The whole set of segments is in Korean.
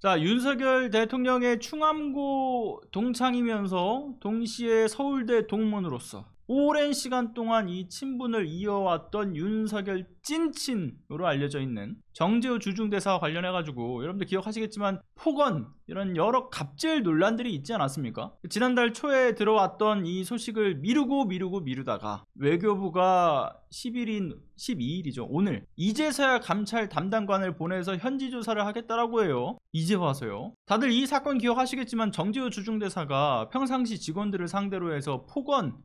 자, 윤석열 대통령의 충암고 동창이면서 동시에 서울대 동문으로서 오랜 시간 동안 이 친분을 이어왔던 윤석열 찐친으로 알려져 있는 정재우 주중대사와 관련해가지고 여러분들 기억하시겠지만 폭언 이런 여러 갑질 논란들이 있지 않았습니까? 지난달 초에 들어왔던 이 소식을 미루다가 외교부가 12일이죠. 오늘 이제서야 감찰 담당관을 보내서 현지 조사를 하겠다라고 해요. 이제 와서요. 다들 이 사건 기억하시겠지만 정재우 주중대사가 평상시 직원들을 상대로 해서 폭언,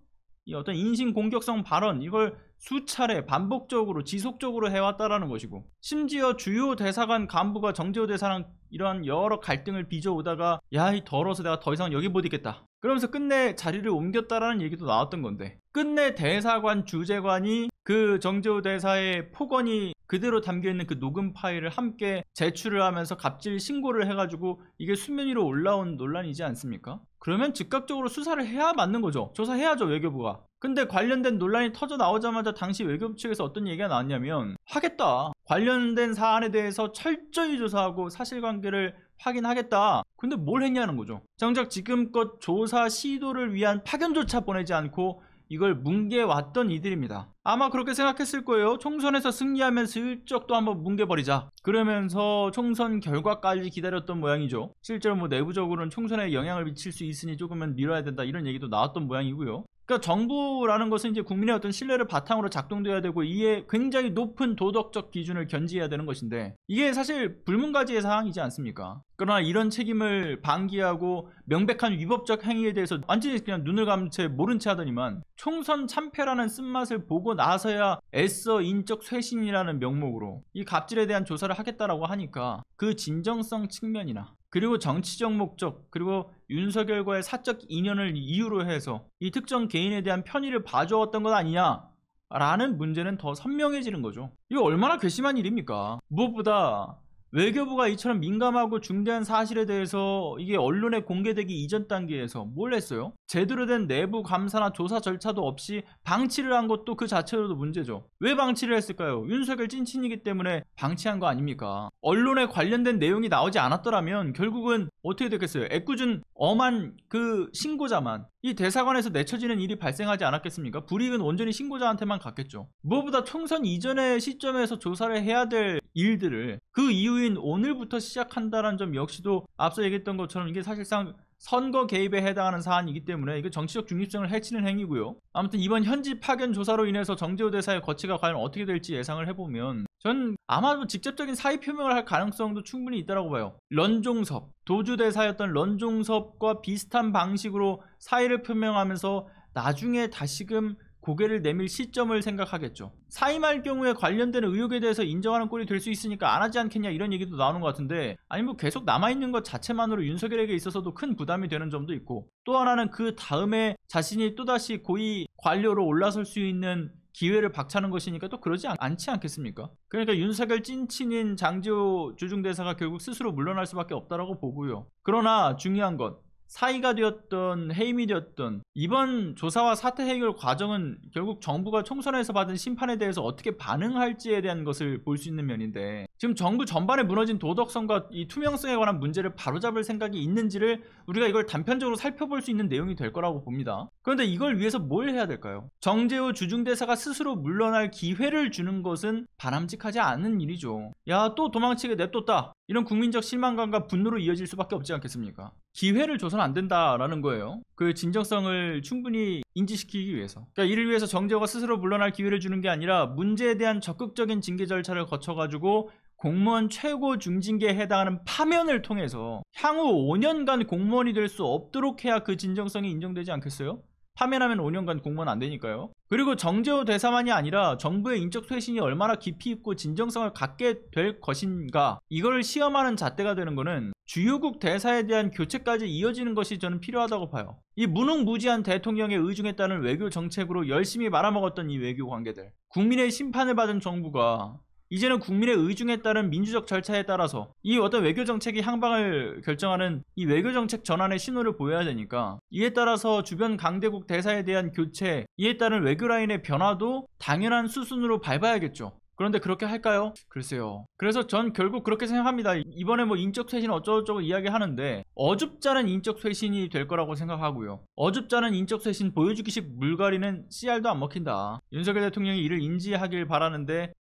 이 어떤 인신공격성 발언, 이걸 수차례 반복적으로 지속적으로 해왔다라는 것이고, 심지어 주요 대사관 간부가 정재우 대사랑 이러한 여러 갈등을 빚어오다가 야, 이 더러워서 내가 더 이상 여기 못 있겠다 그러면서 끝내 자리를 옮겼다라는 얘기도 나왔던 건데, 끝내 대사관 주재관이 그 정재우 대사의 폭언이 그대로 담겨있는 그 녹음 파일을 함께 제출을 하면서 갑질 신고를 해가지고 이게 수면 위로 올라온 논란이지 않습니까? 그러면 즉각적으로 수사를 해야 맞는 거죠. 조사해야죠, 외교부가. 근데 관련된 논란이 터져 나오자마자 당시 외교부 측에서 어떤 얘기가 나왔냐면, 하겠다, 관련된 사안에 대해서 철저히 조사하고 사실관계를 확인하겠다. 근데 뭘 했냐는 거죠. 정작 지금껏 조사 시도를 위한 파견조차 보내지 않고 이걸 뭉개왔던 이들입니다. 아마 그렇게 생각했을 거예요. 총선에서 승리하면 슬쩍 또 한번 뭉개버리자, 그러면서 총선 결과까지 기다렸던 모양이죠. 실제로 뭐 내부적으로는 총선에 영향을 미칠 수 있으니 조금은 미뤄야 된다, 이런 얘기도 나왔던 모양이고요. 그러니까 정부라는 것은 이제 국민의 어떤 신뢰를 바탕으로 작동돼야 되고, 이에 굉장히 높은 도덕적 기준을 견지해야 되는 것인데, 이게 사실 불문가지의 사항이지 않습니까? 그러나 이런 책임을 방기하고 명백한 위법적 행위에 대해서 완전히 그냥 눈을 감은 채 모른 채 하더니만, 총선 참패라는 쓴맛을 보고 나서야 애써 인적 쇄신이라는 명목으로 이 갑질에 대한 조사를 하겠다라고 하니까 그 진정성 측면이나, 그리고 정치적 목적, 그리고 윤석열과의 사적 인연을 이유로 해서 이 특정 개인에 대한 편의를 봐주었던 것 아니냐 라는 문제는 더 선명해지는 거죠. 이거 얼마나 괘씸한 일입니까? 무엇보다 외교부가 이처럼 민감하고 중대한 사실에 대해서 이게 언론에 공개되기 이전 단계에서 뭘 했어요? 제대로 된 내부 감사나 조사 절차도 없이 방치를 한 것도 그 자체로도 문제죠. 왜 방치를 했을까요? 윤석열 찐친이기 때문에 방치한 거 아닙니까? 언론에 관련된 내용이 나오지 않았더라면 결국은 어떻게 됐겠어요? 애꿎은 엄한 그 신고자만, 이 대사관에서 내쳐지는 일이 발생하지 않았겠습니까? 불이익은 온전히 신고자한테만 갔겠죠. 무엇보다 총선 이전의 시점에서 조사를 해야 될 일들을 그 이후인 오늘부터 시작한다는 점 역시도 앞서 얘기했던 것처럼 이게 사실상 선거 개입에 해당하는 사안이기 때문에 이게 정치적 중립성을 해치는 행위고요. 아무튼 이번 현지 파견 조사로 인해서 정재우 대사의 거취가 과연 어떻게 될지 예상을 해보면, 전 아마 직접적인 사의 표명을 할 가능성도 충분히 있다고 봐요. 런종섭, 도주대사였던 런종섭과 비슷한 방식으로 사의를 표명하면서 나중에 다시금 고개를 내밀 시점을 생각하겠죠. 사임할 경우에 관련된 의혹에 대해서 인정하는 꼴이 될 수 있으니까 안 하지 않겠냐, 이런 얘기도 나오는 것 같은데, 아니 뭐 계속 남아있는 것 자체만으로 윤석열에게 있어서도 큰 부담이 되는 점도 있고, 또 하나는 그 다음에 자신이 또다시 고위 관료로 올라설 수 있는 기회를 박차는 것이니까 또 그러지 않지 않겠습니까? 그러니까 윤석열 찐친인 장재우 주중대사가 결국 스스로 물러날 수밖에 없다라고 보고요. 그러나 중요한 것, 사의가 되었던 해임이 되었던 이번 조사와 사태 해결 과정은 결국 정부가 총선에서 받은 심판에 대해서 어떻게 반응할지에 대한 것을 볼 수 있는 면인데, 지금 정부 전반에 무너진 도덕성과 이 투명성에 관한 문제를 바로잡을 생각이 있는지를 우리가 이걸 단편적으로 살펴볼 수 있는 내용이 될 거라고 봅니다. 그런데 이걸 위해서 뭘 해야 될까요? 정재우 주중대사가 스스로 물러날 기회를 주는 것은 바람직하지 않은 일이죠. 야, 또 도망치게 냅뒀다, 이런 국민적 실망감과 분노로 이어질 수밖에 없지 않겠습니까? 기회를 줘서는 안 된다라는 거예요. 그 진정성을 충분히 인지시키기 위해서. 그러니까 이를 위해서 정재우가 스스로 물러날 기회를 주는 게 아니라 문제에 대한 적극적인 징계 절차를 거쳐가지고 공무원 최고 중징계에 해당하는 파면을 통해서 향후 5년간 공무원이 될 수 없도록 해야 그 진정성이 인정되지 않겠어요? 파면하면 5년간 공무원 안 되니까요. 그리고 정재우 대사만이 아니라 정부의 인적 쇄신이 얼마나 깊이 있고 진정성을 갖게 될 것인가, 이걸 시험하는 잣대가 되는 거는 주요국 대사에 대한 교체까지 이어지는 것이 저는 필요하다고 봐요. 이 무능무지한 대통령에 의중했다는 외교 정책으로 열심히 말아먹었던 이 외교 관계들, 국민의 심판을 받은 정부가 이제는 국민의 의중에 따른 민주적 절차에 따라서 이 어떤 외교정책의 향방을 결정하는 이 외교정책 전환의 신호를 보여야 되니까, 이에 따라서 주변 강대국 대사에 대한 교체, 이에 따른 외교라인의 변화도 당연한 수순으로 밟아야겠죠. 그런데 그렇게 할까요? 글쎄요. 그래서 전 결국 그렇게 생각합니다. 이번에 뭐 인적 쇄신 어쩌고저쩌고 이야기하는데 어줍잖은 인적 쇄신이 될 거라고 생각하고요. 어줍잖은 인적 쇄신 보여주기식 물갈이는 씨알도 안 먹힌다. 윤석열 대통령이 이를 인지하길 바라는데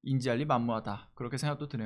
인지할 리 만무하다. 그렇게 생각도 드네요.